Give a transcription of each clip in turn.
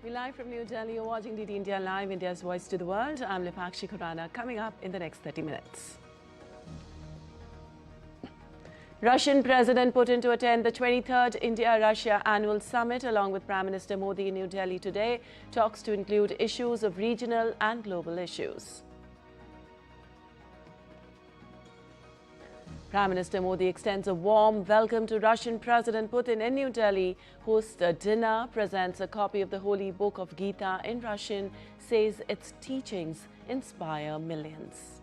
We're live from New Delhi. You're watching DD India Live, India's voice to the world. I'm Lipakshi Khurana. Coming up in the next 30 minutes. Russian President Putin to attend the 23rd India-Russia Annual Summit along with Prime Minister Modi in New Delhi today. Talks to include issues of regional and global issues. Prime Minister Modi extends a warm welcome to Russian President Putin in New Delhi, hosts a dinner, presents a copy of the Holy Book of Gita in Russian, says its teachings inspire millions.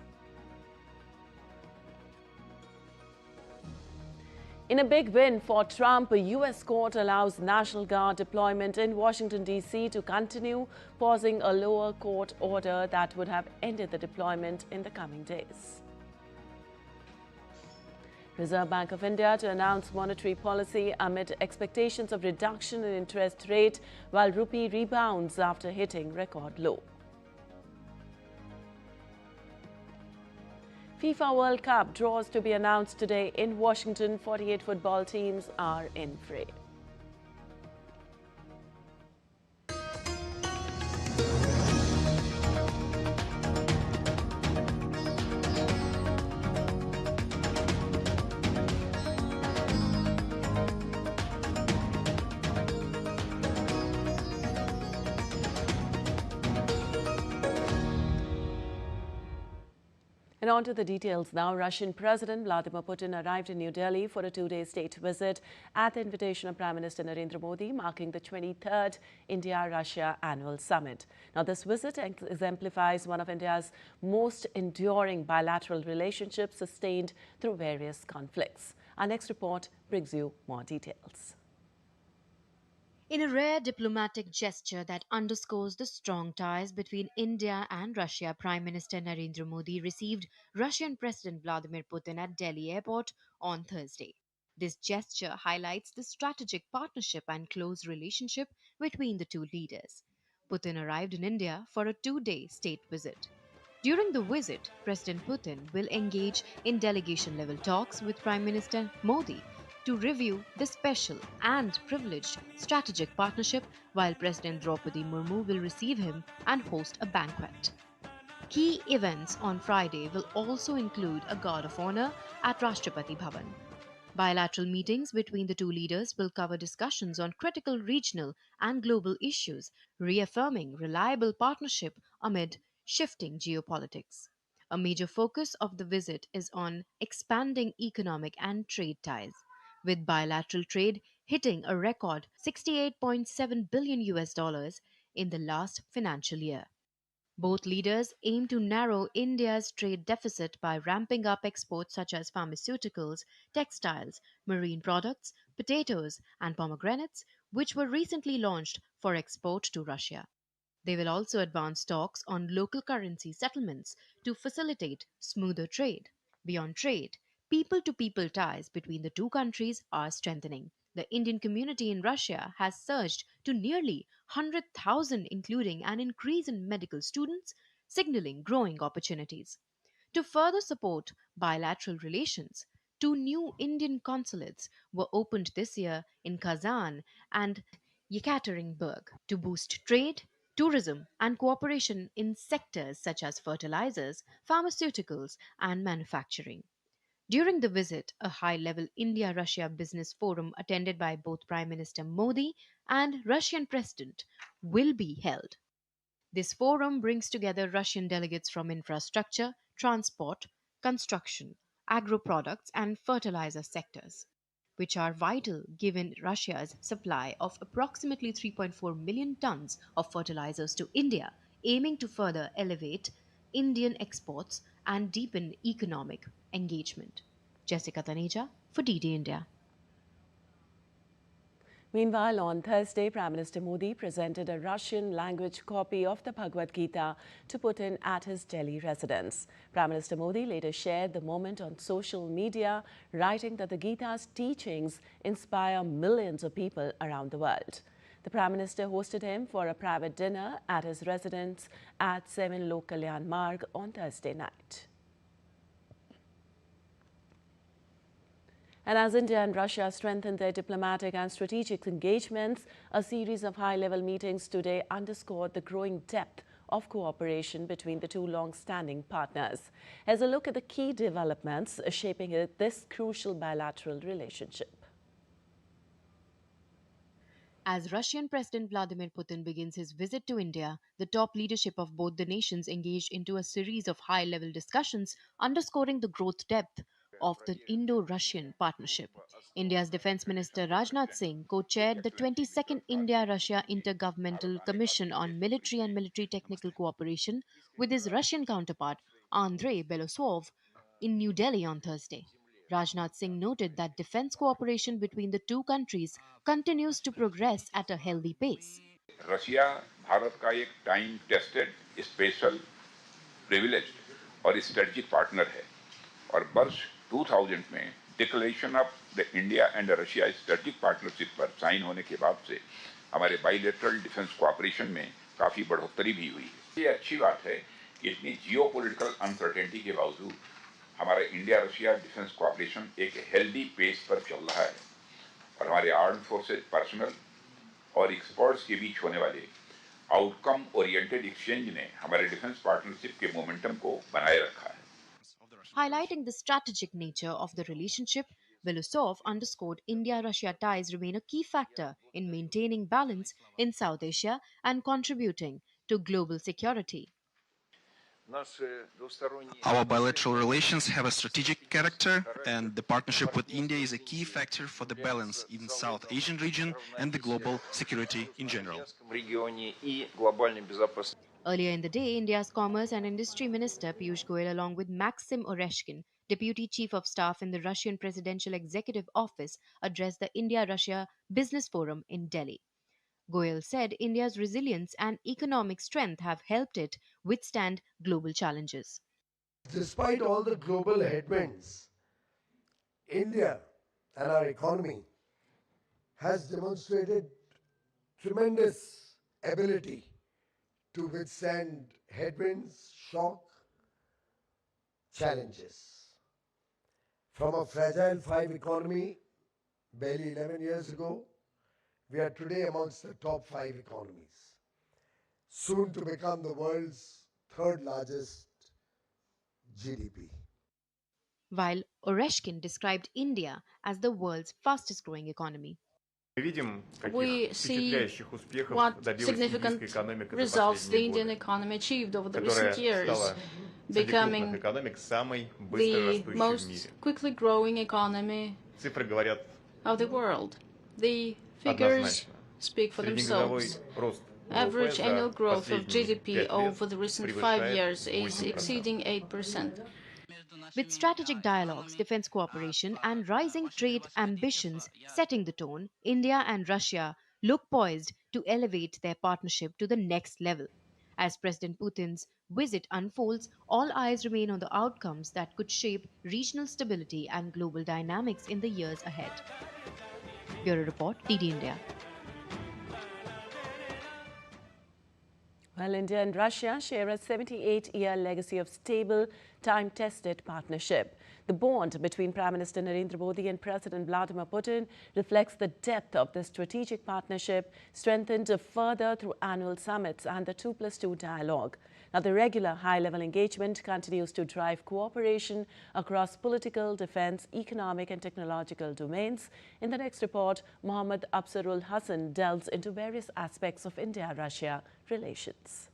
In a big win for Trump, a U.S. court allows National Guard deployment in Washington, D.C. to continue, pausing a lower court order that would have ended the deployment in the coming days. Reserve Bank of India to announce monetary policy amid expectations of reduction in interest rate, while rupee rebounds after hitting record low. FIFA World Cup draws to be announced today in Washington. 48 football teams are in fray. And on to the details now. Russian President Vladimir Putin arrived in New Delhi for a two-day state visit at the invitation of Prime Minister Narendra Modi, marking the 23rd India-Russia Annual Summit. Now, this visit exemplifies one of India's most enduring bilateral relationships sustained through various conflicts. Our next report brings you more details. In a rare diplomatic gesture that underscores the strong ties between India and Russia, Prime Minister Narendra Modi received Russian President Vladimir Putin at Delhi airport on Thursday. This gesture highlights the strategic partnership and close relationship between the two leaders. Putin arrived in India for a two-day state visit. During the visit, President Putin will engage in delegation-level talks with Prime Minister Modi to review the special and privileged strategic partnership, while President Draupadi Murmu will receive him and host a banquet. Key events on Friday will also include a guard of honor at Rashtrapati Bhavan. Bilateral meetings between the two leaders will cover discussions on critical regional and global issues, reaffirming reliable partnership amid shifting geopolitics. A major focus of the visit is on expanding economic and trade ties, with bilateral trade hitting a record $68.7 billion in the last financial year. Both leaders aim to narrow India's trade deficit by ramping up exports such as pharmaceuticals, textiles, marine products, potatoes, and pomegranates, which were recently launched for export to Russia. They will also advance talks on local currency settlements to facilitate smoother trade. Beyond trade, people-to-people ties between the two countries are strengthening. The Indian community in Russia has surged to nearly 100,000, including an increase in medical students, signaling growing opportunities. To further support bilateral relations, two new Indian consulates were opened this year in Kazan and Yekaterinburg to boost trade, tourism, and cooperation in sectors such as fertilizers, pharmaceuticals, and manufacturing. During the visit, a high-level India-Russia business forum attended by both Prime Minister Modi and Russian President will be held. This forum brings together Russian delegates from infrastructure, transport, construction, agro-products, and fertilizer sectors, which are vital given Russia's supply of approximately 3.4 million tons of fertilizers to India, aiming to further elevate Indian exports and deepen economic engagement. Jessica Taneja for DD India. Meanwhile, on Thursday, Prime Minister Modi presented a Russian-language copy of the Bhagavad Gita to Putin at his Delhi residence. Prime Minister Modi later shared the moment on social media, writing that the Gita's teachings inspire millions of people around the world. The Prime Minister hosted him for a private dinner at his residence at 7 Lok Kalyan Marg on Thursday night. And as India and Russia strengthen their diplomatic and strategic engagements, a series of high-level meetings today underscored the growing depth of cooperation between the two long-standing partners. As a look at the key developments shaping this crucial bilateral relationship. As Russian President Vladimir Putin begins his visit to India, the top leadership of both the nations engaged into a series of high-level discussions underscoring the growth depth of the Indo-Russian partnership. India's Defence Minister Rajnath Singh co-chaired the 22nd India-Russia Intergovernmental Commission on Military and Military Technical Cooperation with his Russian counterpart Andrei Belosov in New Delhi on Thursday. Rajnath Singh noted that defense cooperation between the two countries continues to progress at a healthy pace. Russia Bharat का एक time tested special privileged और strategic partner है और वर्ष 2000 में declaration of the India and Russia strategic partnership पर sign होने के बाद से हमारे बाइलेटरल डिफेंस कोऑपरेशन में काफ़ी बढ़ोतरी भी हुई है। ये अच्छी बात है कि इतनी जियोपॉलिटिकल अनसर्टेनिटी के बावजूद हमारा इंडिया रशिया डिफेंस कोऑपरेशन एक हेल्दी पेस पर चल रहा है और हमारे आर्म फोर्सेज पर्सनल और एक्सपर्ट्स के बीच होने वाले आउटकम ओरिएंटेड एक्सचेंज ने हमारे डिफेंस पार्टनरशिप के मोमेंटम को बनाए रखा है। Highlighting the strategic nature of the relationship, Belousov underscored India-Russia ties remain a key factor in maintaining balance in South Asia and contributing to global security. Our bilateral relations have a strategic character, and the partnership with India is a key factor for the balance in South Asian region and the global security in general. Earlier in the day, India's Commerce and Industry Minister Piyush Goyal, along with Maxim Oreshkin, Deputy Chief of Staff in the Russian Presidential Executive Office, addressed the India-Russia Business Forum in Delhi. Goyal said India's resilience and economic strength have helped it withstand global challenges. Despite all the global headwinds, India and our economy has demonstrated tremendous ability to withstand headwinds, shock, challenges. From a fragile 5 economy barely 11 years ago, we are today amongst the top 5 economies, soon to become the world's third largest GDP. While Oreshkin described India as the world's fastest growing economy. We see what significant results the Indian economy achieved over the recent years, becoming the most quickly growing economy of the world. The figures speak for themselves. Average annual growth of GDP over the recent 5 years is exceeding 8%. With strategic dialogues, defense cooperation, and rising trade ambitions setting the tone, India and Russia look poised to elevate their partnership to the next level. As President Putin's visit unfolds, all eyes remain on the outcomes that could shape regional stability and global dynamics in the years ahead. Bureau Report, DD India. Well, India and Russia share a 78-year legacy of stable, time-tested partnership. The bond between Prime Minister Narendra Modi and President Vladimir Putin reflects the depth of the strategic partnership, strengthened further through annual summits and the 2+2 dialogue. Now, the regular high-level engagement continues to drive cooperation across political, defense, economic and technological domains. In the next report, Mohammad Absarul Hassan delves into various aspects of India-Russia relations.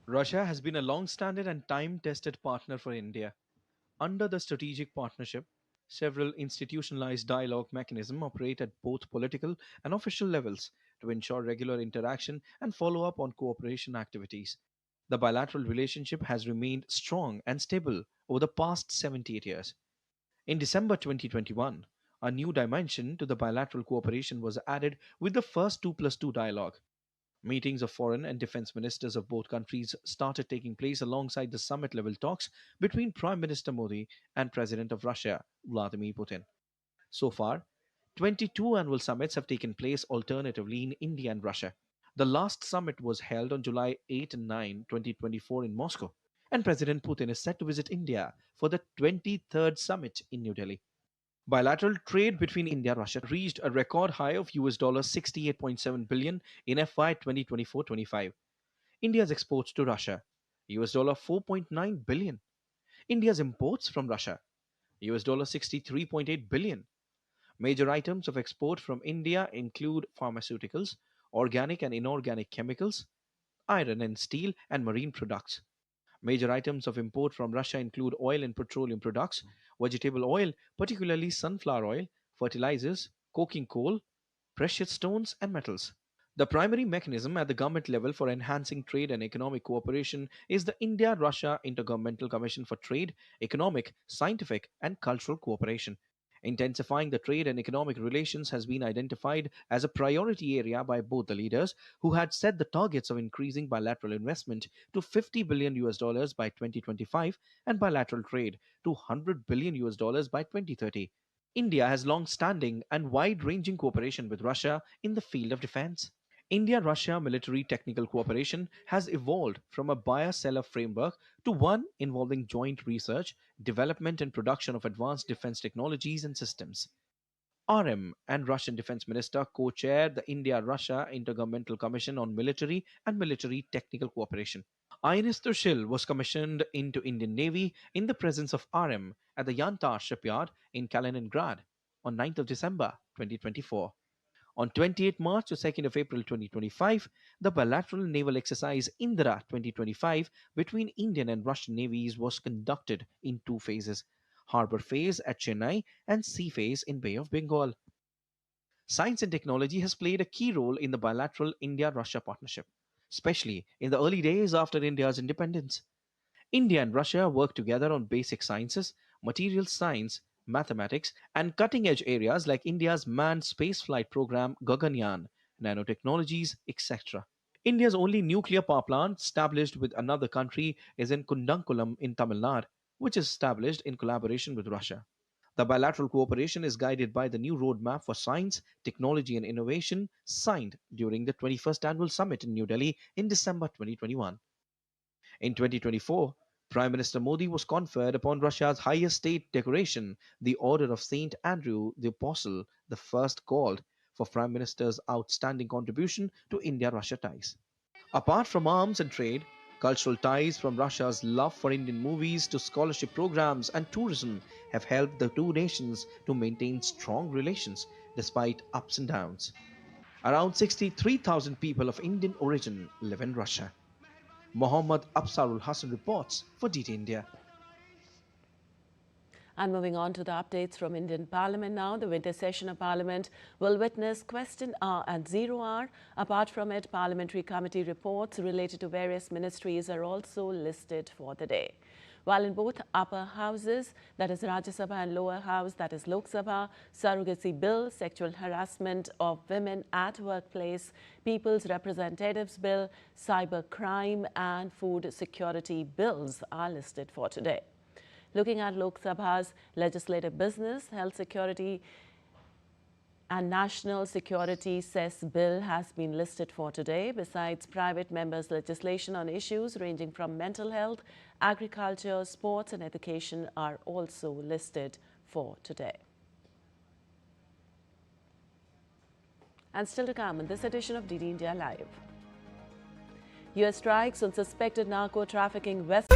Russia has been a long-standing and time-tested partner for India. Under the strategic partnership, several institutionalized dialogue mechanisms operate at both political and official levels to ensure regular interaction and follow-up on cooperation activities. The bilateral relationship has remained strong and stable over the past 78 years. In December 2021, a new dimension to the bilateral cooperation was added with the first 2+2 dialogue. Meetings of foreign and defense ministers of both countries started taking place alongside the summit level talks between Prime Minister Modi and President of Russia, Vladimir Putin. So far, 22 annual summits have taken place alternatively in India and Russia. The last summit was held on July 8 and 9, 2024 in Moscow. and President Putin is set to visit India for the 23rd summit in New Delhi. Bilateral trade between India and Russia reached a record high of $68.7 billion in FY 2024-25. India's exports to Russia, $4.9 billion. India's imports from Russia, $63.8 billion. Major items of export from India include pharmaceuticals, organic and inorganic chemicals, iron and steel, and marine products. Major items of import from Russia include oil and petroleum products, vegetable oil, particularly sunflower oil, fertilizers, coking coal, precious stones, and metals. The primary mechanism at the government level for enhancing trade and economic cooperation is the India Russia Intergovernmental Commission for Trade, Economic, Scientific, and Cultural Cooperation. Intensifying the trade and economic relations has been identified as a priority area by both the leaders, who had set the targets of increasing bilateral investment to $50 billion US by 2025 and bilateral trade to $100 billion US by 2030. India has long standing and wide ranging cooperation with Russia in the field of defense. India Russia military technical cooperation has evolved from a buyer seller framework to one involving joint research, development, and production of advanced defense technologies and systems. RM and Russian Defense Minister co chaired the India Russia Intergovernmental Commission on Military and Military Technical Cooperation. INS Turshil was commissioned into Indian Navy in the presence of RM at the Yantar shipyard in Kaliningrad on 9th of December 2024. On 28 March to 2nd of April 2025, the bilateral naval exercise Indra 2025 between Indian and Russian navies was conducted in two phases: harbor phase at Chennai and sea phase in Bay of Bengal. Science and technology has played a key role in the bilateral India-Russia partnership, especially in the early days after India's independence. India and Russia work together on basic sciences, materials science, mathematics, and cutting edge areas like India's manned spaceflight program Gaganyaan, nanotechnologies, etc. India's only nuclear power plant established with another country is in Kundankulam in Tamil Nadu, which is established in collaboration with Russia. The bilateral cooperation is guided by the new roadmap for science, technology, and innovation signed during the 21st Annual Summit in New Delhi in December 2021. In 2024, Prime Minister Modi was conferred upon Russia's highest state decoration, the Order of Saint Andrew the Apostle, the first called for Prime Minister's outstanding contribution to India-Russia ties. Apart from arms and trade, cultural ties from Russia's love for Indian movies to scholarship programs and tourism have helped the two nations to maintain strong relations despite ups and downs. Around 63,000 people of Indian origin live in Russia. Mohammad Absarul Hassan reports for DT India. And moving on to the updates from Indian Parliament now, the winter session of Parliament will witness question hour and 0 hour. Apart from it, parliamentary committee reports related to various ministries are also listed for the day. While in both upper houses, that is Rajya Sabha, and lower house, that is Lok Sabha, surrogacy bill, sexual harassment of women at workplace, People's Representatives Bill, cyber crime and food security bills are listed for today. Looking at Lok Sabha's legislative business, health security and national security cess bill has been listed for today. Besides, private members' legislation on issues ranging from mental health, agriculture, sports and education are also listed for today. And still to come in this edition of DD India Live. US strikes on suspected narco trafficking vessels.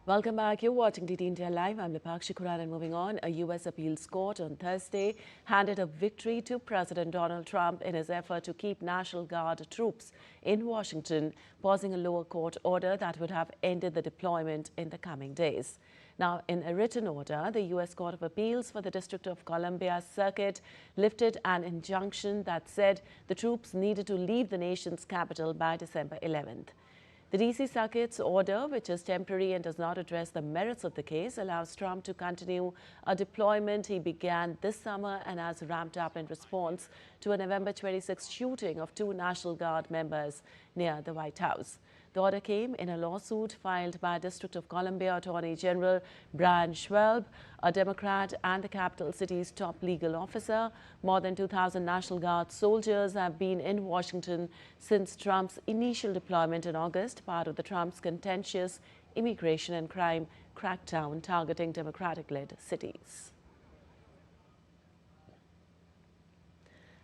Welcome back. You're watching DT India Live. I'm Lipakshi Kuran, and moving on, a U.S. appeals court on Thursday handed a victory to President Donald Trump in his effort to keep National Guard troops in Washington, pausing a lower court order that would have ended the deployment in the coming days. Now, in a written order, the U.S. Court of Appeals for the District of Columbia Circuit lifted an injunction that said the troops needed to leave the nation's capital by December 11th. The D.C. Circuit's order, which is temporary and does not address the merits of the case, allows Trump to continue a deployment he began this summer and has ramped up in response to a November 26 shooting of 2 National Guard members near the White House. The order came in a lawsuit filed by District of Columbia Attorney General Brian Schwab, a Democrat and the capital city's top legal officer. More than 2,000 National Guard soldiers have been in Washington since Trump's initial deployment in August, part of the Trump's contentious immigration and crime crackdown targeting Democratic-led cities.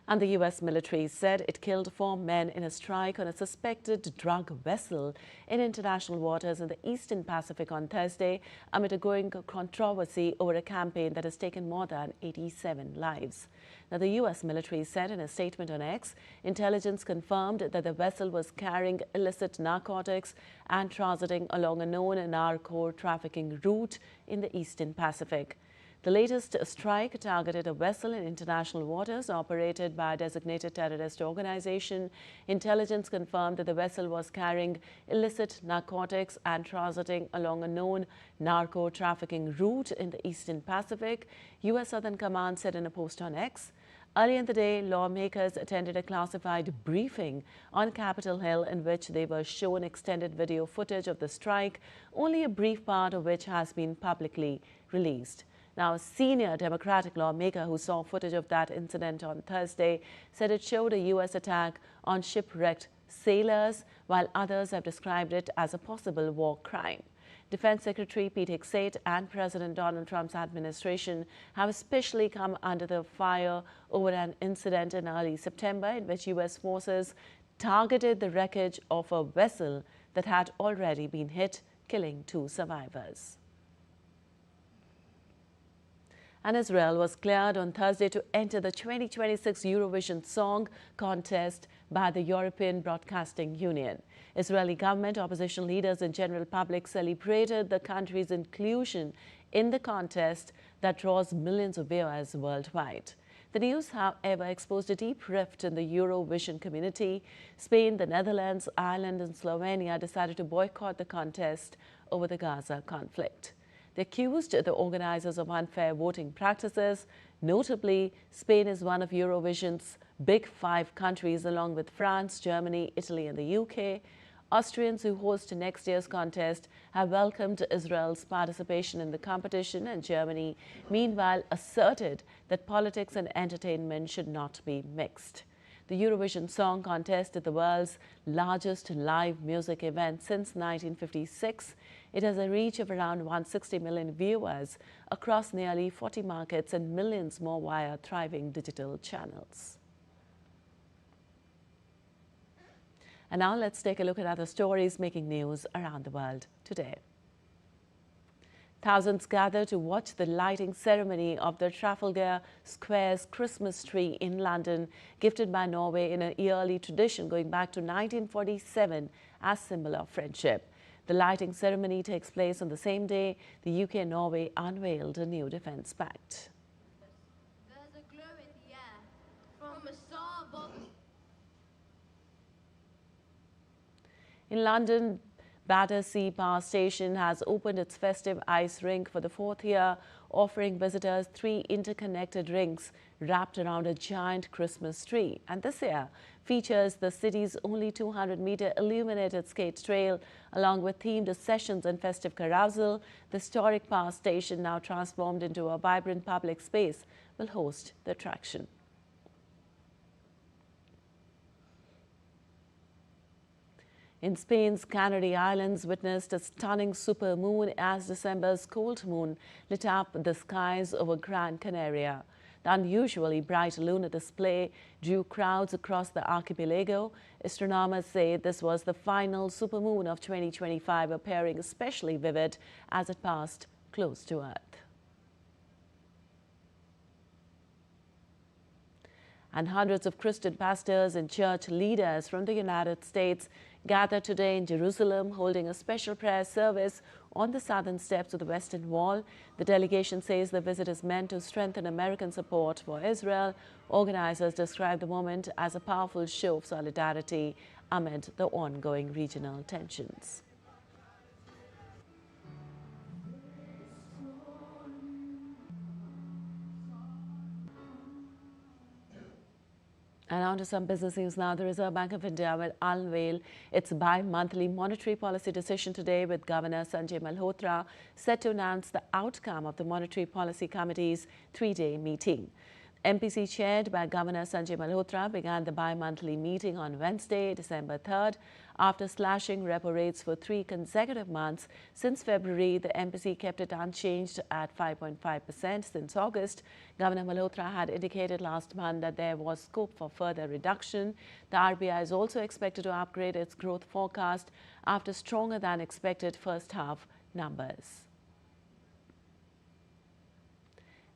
And the U.S. military said it killed 4 men in a strike on a suspected drug vessel in international waters in the Eastern Pacific on Thursday, amid a growing controversy over a campaign that has taken more than 87 lives. Now, the U.S. military said in a statement on X, intelligence confirmed that the vessel was carrying illicit narcotics and transiting along a known narco trafficking route in the Eastern Pacific. The latest strike targeted a vessel in international waters operated by a designated terrorist organization. Intelligence confirmed that the vessel was carrying illicit narcotics and transiting along a known narco trafficking route in the Eastern Pacific, U.S. Southern Command said in a post on X. Earlier in the day, lawmakers attended a classified briefing on Capitol Hill in which they were shown extended video footage of the strike, only a brief part of which has been publicly released. Now, a senior Democratic lawmaker who saw footage of that incident on Thursday said it showed a U.S. attack on shipwrecked sailors, while others have described it as a possible war crime. Defense Secretary Pete Hegseth and President Donald Trump's administration have especially come under the fire over an incident in early September in which U.S. forces targeted the wreckage of a vessel that had already been hit, killing 2 survivors. And Israel was cleared on Thursday to enter the 2026 Eurovision Song Contest by the European Broadcasting Union. Israeli government, opposition leaders and general public celebrated the country's inclusion in the contest that draws millions of viewers worldwide. The news, however, exposed a deep rift in the Eurovision community. Spain, the Netherlands, Ireland and Slovenia decided to boycott the contest over the Gaza conflict. They accused the organizers of unfair voting practices. Notably, Spain is one of Eurovision's big 5 countries, along with France, Germany, Italy and the UK. Austrians, who host next year's contest, have welcomed Israel's participation in the competition, and Germany, meanwhile, asserted that politics and entertainment should not be mixed. The Eurovision Song Contest is the world's largest live music event since 1956. It has a reach of around 160 million viewers across nearly 40 markets and millions more via thriving digital channels. And now let's take a look at other stories making news around the world today. Thousands gather to watch the lighting ceremony of the Trafalgar Square's Christmas tree in London, gifted by Norway in a yearly tradition going back to 1947 as symbol of friendship. The lighting ceremony takes place on the same day the UK and Norway unveiled a new defence pact. There's a glow in the air from a star above. In London, Battersea Power Station has opened its festive ice rink for the 4th year, offering visitors 3 interconnected rinks wrapped around a giant Christmas tree. And this year features the city's only 200-meter illuminated skate trail, along with themed sessions and festive carousel. The historic power station, now transformed into a vibrant public space, will host the attraction. In Spain's Canary Islands witnessed a stunning supermoon as December's cold moon lit up the skies over Gran Canaria. The unusually bright lunar display drew crowds across the archipelago. Astronomers say this was the final supermoon of 2025, appearing especially vivid as it passed close to Earth. And hundreds of Christian pastors and church leaders from the United States gathered today in Jerusalem, holding a special prayer service on the southern steps of the Western Wall. The delegation says the visit is meant to strengthen American support for Israel. Organizers describe the moment as a powerful show of solidarity amid the ongoing regional tensions. And on to some business news now. The Reserve Bank of India will unveil its bi-monthly monetary policy decision today, with Governor Sanjay Malhotra set to announce the outcome of the Monetary Policy Committee's three-day meeting. MPC, chaired by Governor Sanjay Malhotra, began the bi-monthly meeting on Wednesday, December 3rd. After slashing repo rates for 3 consecutive months since February, the MPC kept it unchanged at 5.5% since August. Governor Malhotra had indicated last month that there was scope for further reduction. The RBI is also expected to upgrade its growth forecast after stronger than expected first half numbers.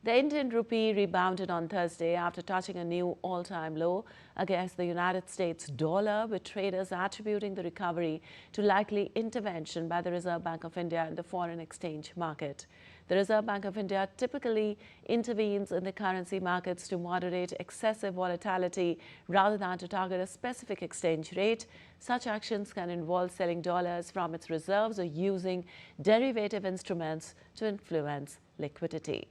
The Indian rupee rebounded on Thursday after touching a new all-time low against the United States dollar, with traders attributing the recovery to likely intervention by the Reserve Bank of India in the foreign exchange market. The Reserve Bank of India typically intervenes in the currency markets to moderate excessive volatility rather than to target a specific exchange rate. Such actions can involve selling dollars from its reserves or using derivative instruments to influence liquidity.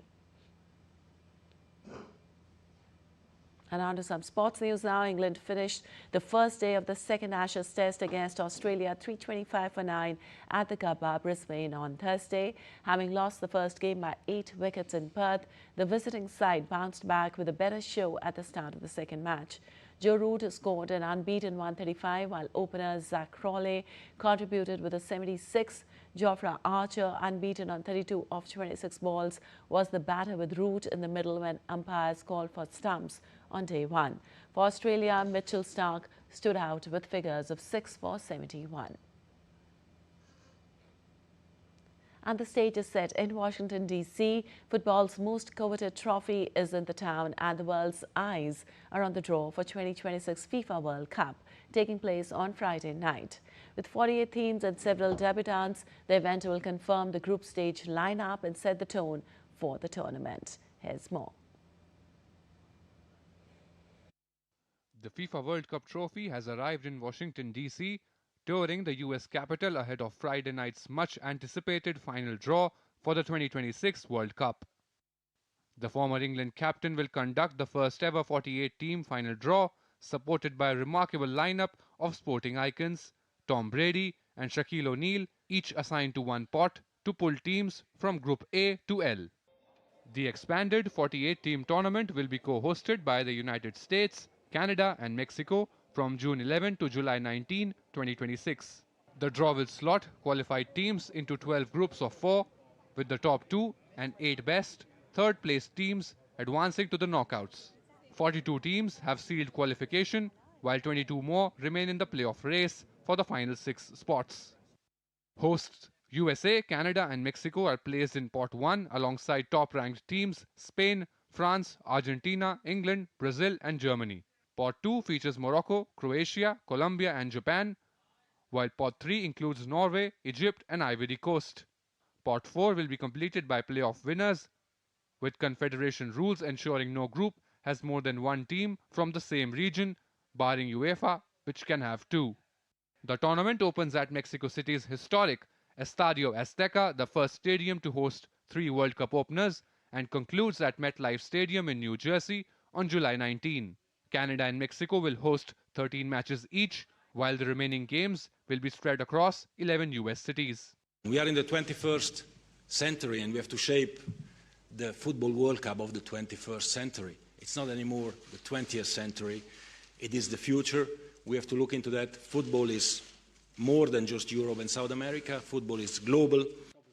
And on to some sports news now. England finished the first day of the second Ashes Test against Australia 325 for 9 at the Gabba, Brisbane on Thursday. Having lost the first game by 8 wickets in Perth, the visiting side bounced back with a better show at the start of the second match. Joe Root scored an unbeaten 135, while opener Zach Crawley contributed with a 76. Jofra Archer, unbeaten on 32 of 26 balls, was the batter with Root in the middle when umpires called for stumps on day one. For Australia, Mitchell Starc stood out with figures of 6 for 71. And the stage is set in Washington, D.C. Football's most coveted trophy is in the town, and the world's eyes are on the draw for 2026 FIFA World Cup, taking place on Friday night. With 48 teams and several debutants, the event will confirm the group stage lineup and set the tone for the tournament. Here's more. The FIFA World Cup trophy has arrived in Washington, D.C., touring the U.S. capital ahead of Friday night's much-anticipated final draw for the 2026 World Cup. The former England captain will conduct the first-ever 48-team final draw, supported by a remarkable lineup of sporting icons, Tom Brady and Shaquille O'Neal, each assigned to one pot to pull teams from Group A to L. The expanded 48-team tournament will be co-hosted by the United States, Canada and Mexico from June 11 to July 19, 2026. The draw will slot qualified teams into 12 groups of 4, with the top 2 and 8 best third-place teams advancing to the knockouts. 42 teams have sealed qualification, while 22 more remain in the playoff race for the final 6 spots. Hosts USA, Canada and Mexico are placed in Pot 1 alongside top-ranked teams Spain, France, Argentina, England, Brazil and Germany. Pot 2 features Morocco, Croatia, Colombia and Japan, while Pot 3 includes Norway, Egypt and Ivory Coast. Pot 4 will be completed by playoff winners, with confederation rules ensuring no group has more than one team from the same region, barring UEFA, which can have 2. The tournament opens at Mexico City's historic Estadio Azteca, the first stadium to host 3 World Cup openers, and concludes at MetLife Stadium in New Jersey on July 19. Canada and Mexico will host 13 matches each, while the remaining games will be spread across 11 US cities. We are in the 21st century and we have to shape the Football World Cup of the 21st century. It's not anymore the 20th century, it is the future. We have to look into that. Football is more than just Europe and South America. Football is global.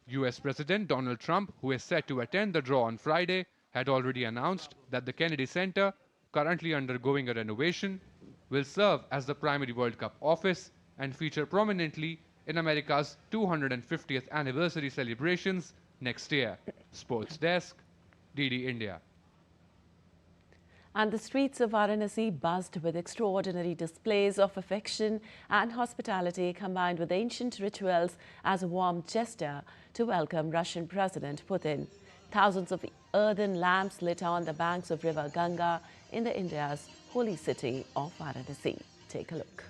US President Donald Trump, who is set to attend the draw on Friday, had already announced that the Kennedy Center, currently undergoing a renovation, will serve as the primary World Cup office and feature prominently in America's 250th anniversary celebrations next year. Sports Desk, DD India. And the streets of Varanasi buzzed with extraordinary displays of affection and hospitality, combined with ancient rituals as a warm gesture to welcome Russian President Putin. Thousands of earthen lamps lit on the banks of River Ganga in India's holy city of Varanasi. Take a look.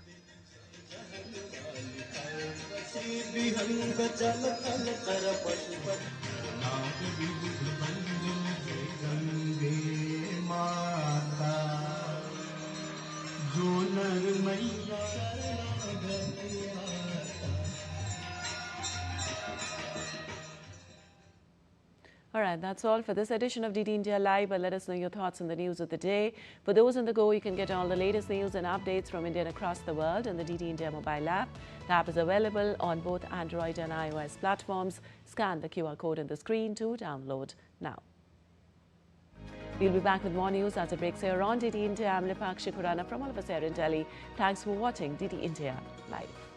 All right, that's all for this edition of DD India Live. But let us know your thoughts on the news of the day. For those on the go, you can get all the latest news and updates from India and across the world in the DD India mobile app. The app is available on both Android and iOS platforms. Scan the QR code on the screen to download now. We'll be back with more news as it breaks here on DD India. I'm Lipakshi Khurana from all of us here in Delhi. Thanks for watching DD India Live.